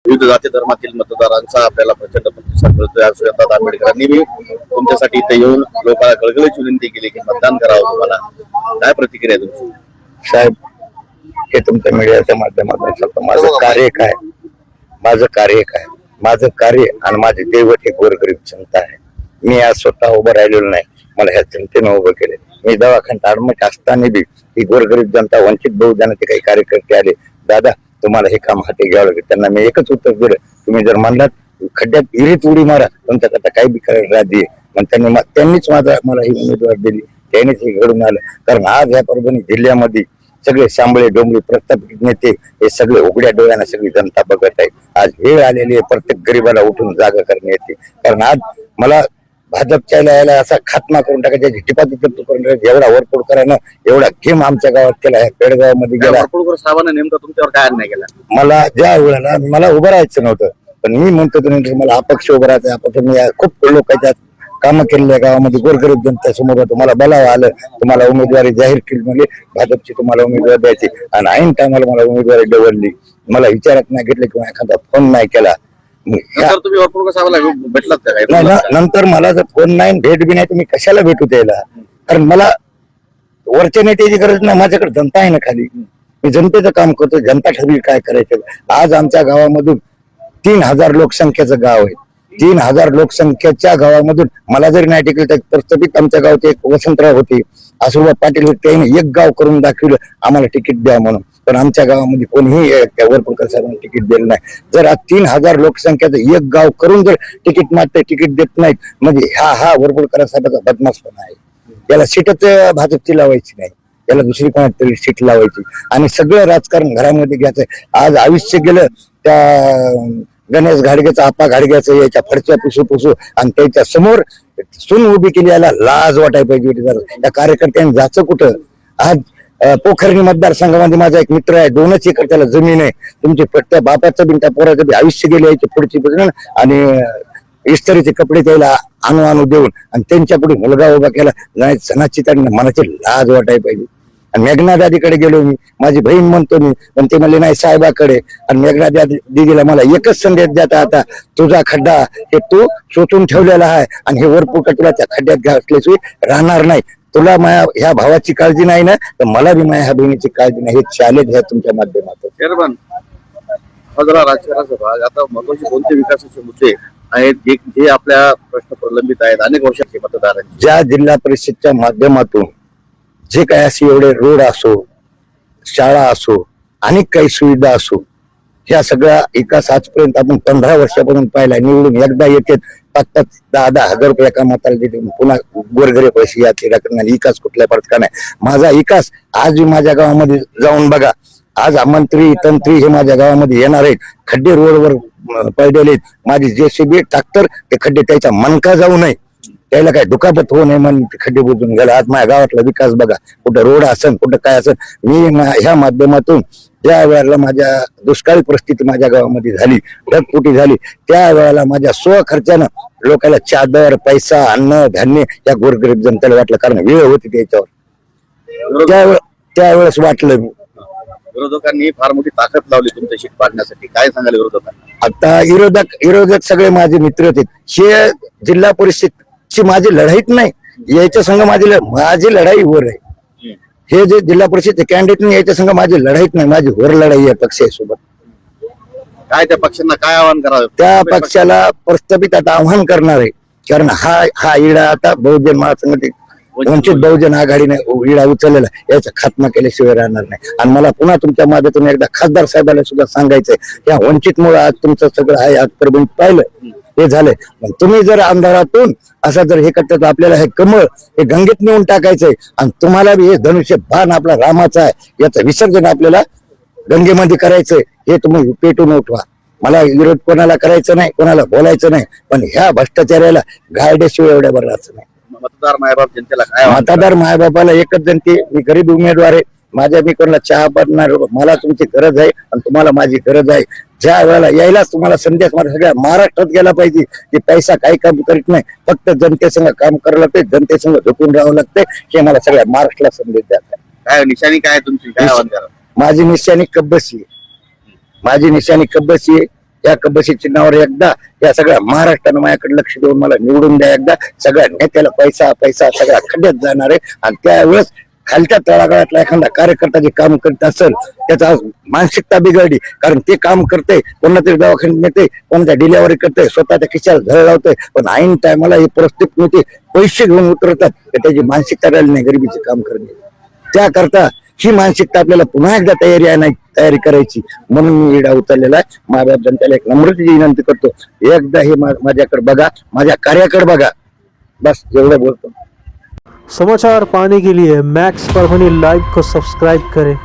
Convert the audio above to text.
विविध जाती धर्मातील मतदारांचा आपल्याला प्रचंड प्रतिसाद मिळतोय. आज श्रीकांत आंबेडकरांनी मी तुमच्यासाठी इथे येऊन लोकांना कळकळीची विनंती केली की मतदान करावं. तुम्हाला काय प्रतिक्रिया तुमची? साहेब, हे तुमच्या मीडियाच्या माध्यमातून सांगतो, माझं कार्य काय, माझं कार्य आणि माझे दैवत हे गोरगरीब जनता आहे. मी आज स्वतः उभं राहिलेलो नाही, मला ह्या जनतेनं उभं केले. मी दवाखान्यात ऍडमिट असताना बी ही गोरगरीब जनता, वंचित बहुजनाचे काही कार्यकर्ते आले, दादा तुम्हाला हे काम हाती घ्यावं लागेल. त्यांना मी एकच उत्तर दिलं, तुम्ही जर म्हणलात खड्ड्यात विहिरीत उडी मारा, तुमच्याकरता काही बी करायला राजी आहे. मग त्यांनीच मला ही उमेदवार दिली, त्यांनीच हे घडून आलं. कारण आज या परभणी जिल्ह्यामध्ये सगळे सांबळे डोंगरी प्रस्थापित नेते हे सगळे उघड्या डोळ्याने सगळी जनता बघत आहे. आज वेळ आलेली आहे प्रत्येक गरीबाला उठून जागा करण्यात येते. कारण आज मला भाजपच्या यायला असा खात्मा करून टाकायचा, टिपाची करून टाकायचा, एवढा वरपोड करायला एवढा गेम आमच्या गावात केला आहे. पेडगावमध्ये गेला. साहेबांना नेमकं तुमच्यावर काय अन्याय केला? मला ज्या वेळेला मला उभं राहायचं नव्हतं, पण मी म्हणतो तुम्ही मला अपक्ष उभं राहायचं. अपक्ष मी खूप लोकांच्या कामं केलेल्या गावामध्ये गोरगरीब जनता समोर तुम्हाला बोलावं आलं, तुम्हाला उमेदवारी जाहीर केली, म्हणजे भाजपची तुम्हाला उमेदवार द्यायची, आणि ऐन टायमाला मला उमेदवारी डवळली. मला विचारात नाही घेतलं किंवा एखादा फोन नाही केला. तुम्ही वरपुडकर साहेबांना भेटलात का? नंतर मला जर फोन नाही भेट बी नाही तुम्ही कशाला भेटू द्यायला? कारण मला वरच्या नेत्याची गरज नाही, माझ्याकडे जनता आहे ना खाली. मी जनतेचं काम करतो, जनता ठरवी काय करायचं. आज आमच्या गावामधून 3000 लोकसंख्येचं गाव आहे. 3000 लोकसंख्येच्या गावामधून मला जरी नाही टिकलं तर प्रस्थापित आमच्या गावचे एक वसंतराव होते, आसुबा पाटील होते, त्यांनी एक गाव करून दाखवलं आम्हाला तिकीट द्या म्हणून. पण आमच्या गावामध्ये कोणीही वरपुडकर साहेबांना तिकीट दिलं नाही. जर आज 3000 लोकसंख्येचं एक गाव करून जर तिकीट मागते, तिकीट देत नाहीत, म्हणजे हा वरपुडकर साहेबाचा बदमाशपणा आहे. याला सीटच भाजपची लावायची नाही, याला दुसरी कोणातरी सीट लावायची आणि सगळं राजकारण घरामध्ये घ्यायचंय. आज आयुष्य गेलं त्या गणेश घाडगेचं, आपा घाडग्याचं, याच्या फडच्या पुसू आणि त्याच्या समोर सून उभी केली, याला लाज वाटायला पाहिजे. या कार्यकर्त्यांनी जायचं कुठं? आज पोखरणी मतदारसंघामध्ये माझा एक मित्र आहे, 2 एकर त्याला जमीन आहे. तुमचे त्या बापाचं बिन त्या पोराचं बी आयुष्य गेले याची पुढची बघून, आणि इस्त्रीचे कपडे त्याला आणू देऊन आणि त्यांच्या पुढे मुलगा उभा केला. सणाची त्यांना मनाची लाज वाटायला पाहिजे. आणि मेघना दादीकडे गेलो मी, माझी बहीण म्हणतो मी, पण ते म्हणले नाही साहेबाकडे. आणि मेघना दिदीला मला एकच संदेश देता, आता तुझा खड्डा हे तू शोधून ठेवलेला आहे आणि हे वरपुडकर तुला त्या खड्ड्यात घातल्याशिवाय राहणार नाही. तुला माझ्या ह्या भावाची काळजी नाही ना, तर मला बी माझ्या ह्या बहिणीची काळजी नाही. हे चॅलेंज आहे तुमच्या माध्यमातून. राजकारणाचा भाग आता महत्वाचे कोणते विकासाचे मुद्दे आहेत जे आपल्या प्रश्न प्रलंबित आहेत अनेक वर्षांचे मतदारांचे? ज्या जिल्हा परिषदच्या माध्यमातून जे काही असे एवढे रोड असो, शाळा असो, अनेक काही सुविधा असो, ह्या सगळ्या विकास आजपर्यंत आपण 15 वर्षापासून पाहिला. निवडून एकदा येते 5-10 हजार रुपये एका माताला देते, पुन्हा गोरगरीब पैसे याचे करणार. विकास कुठल्या प्रकार नाही. माझा विकास आज माझ्या गावामध्ये जाऊन बघा. आज मंत्री तंत्री हे माझ्या गावामध्ये येणार आहेत. खड्डे रोडवर पडलेले आहेत. माझी JCB ट्रॅक्टर ते खड्डे त्याच्या मनका जाऊ नये, त्याला काय दुखापत होऊ नये म्हणून खड्डे बुजून गेला. आज माझ्या गावातला विकास बघा, कुठं रोड असेल, कुठं काय असेल. मी ह्या माध्यमातून ज्या वेळेला माझ्या दुष्काळी परिस्थिती माझ्या गावामध्ये झाली, ढगफुटी झाली, त्या वेळेला माझ्या स्वखर्चानं लोकांना चादर, पैसा, अन्न धान्य या गोरगरीब जनतेला वाटलं. कारण वेळ होती त्याच्यावर, त्यावेळेस वाटलं. विरोधकांनी फार मोठी ताकद लावली तुमच्या सीट पाडण्यासाठी, काय सांगाल विरोधकांना? आता विरोधक सगळे माझे मित्र होते. हे जिल्हा परिषदची माझी लढाईच नाही, याच्या संघ माझी लढाई वर आहे. हे जे जिल्हा परिषद कॅन्डिडेट नाही, याच्या संघ माझी लढाईच नाही, माझी वर लढाई आहे पक्षासोबत. काय त्या पक्षांना काय आव्हान करावं? त्या पक्षाला प्रस्थापित आता आव्हान करणार आहे. कारण हा इडा आता बहुजन महासंघ वंचित बहुजन आघाडीने इडा उचललेला, याचा खात्मा केल्याशिवाय राहणार नाही. आणि मला पुन्हा तुमच्या माध्यमातून एकदा खासदार साहेबांना सुद्धा सांगायचंय, या वंचित मुळे आज तुमचं सगळं आहे. आज परभणी पाहिलं हे झालंय. तुम्ही जर अंधारातून असा जर हे करता, तर आपल्याला हे कमळ हे गंगेत नेऊन टाकायचंय. आणि तुम्हाला बी हे धनुष्य बाण आपला रामाचा आहे, याचं विसर्जन आपल्याला गंगेमध्ये करायचंय. हे तुम्ही पेटून उठवा. मला विरोध कोणाला करायचं नाही, कोणाला बोलायचं नाही, पण ह्या भ्रष्टाचार्याला गायड्याशिवाय एवढ्या बरं राहायचं नाही. मतदार मायबाप जनतेला काय? मतदार मायबापाला एकच जनते, मी गरीब उमेदवार आहे. मी कोणाला चहा पाडणार, मला तुमची गरज आहे आणि तुम्हाला माझी गरज आहे. ज्या वेळेला यायलाच तुम्हाला संदेश मला सगळ्या महाराष्ट्रात गेला पाहिजे की पैसा काही काम करीत नाही, फक्त जनतेसंग काम करावं लागते, जनतेसंग झोपून राहावं लागते. हे मला सगळ्या महाराष्ट्राला संदेश द्यायचा. काय निशाणी काय तुमची? काय आव्हान करा? माझी निशाणी कब्बसी आहे. माझी निशाणी कब्बसी आहे. या कबशी चिन्हावर एकदा या सगळ्या महाराष्ट्रानं माझ्याकडे लक्ष देऊन मला निवडून द्या एकदा. सगळ्या नेत्याला पैसा पैसा सगळ्या खड्ड्यात जाणार आहे. आणि त्यावेळेस खालच्या तळागाळातला एखादा कार्यकर्ता जे काम करत असेल त्याचा आज मानसिकता बिघडली. कारण ते काम करते, कोणा तरी दवाखान्यात नेते, कोणाच्या डिलेव्हरी करते, स्वतःच्या खिशाला झळ लावते, पण ऐन टायमाला ही परिस्थिती होती पैसे घेऊन उतरतात तर त्याची मानसिकता राहिली नाही गरिबीचे काम करणे. त्याकरता ही मानसिकता आपल्याला पुन्हा एकदा तयारी करायची म्हणून मी इडा उचललेला आहे. माझ्या जनतेला एक नम्रतेची विनंती करतो, एकदा हे माझ्याकडे बघा, माझ्या कार्याकडे बघा, बस एवढं बोलतो. समाचार पाने के लिए मैक्स परभणी लाइव को सब्सक्राइब करें।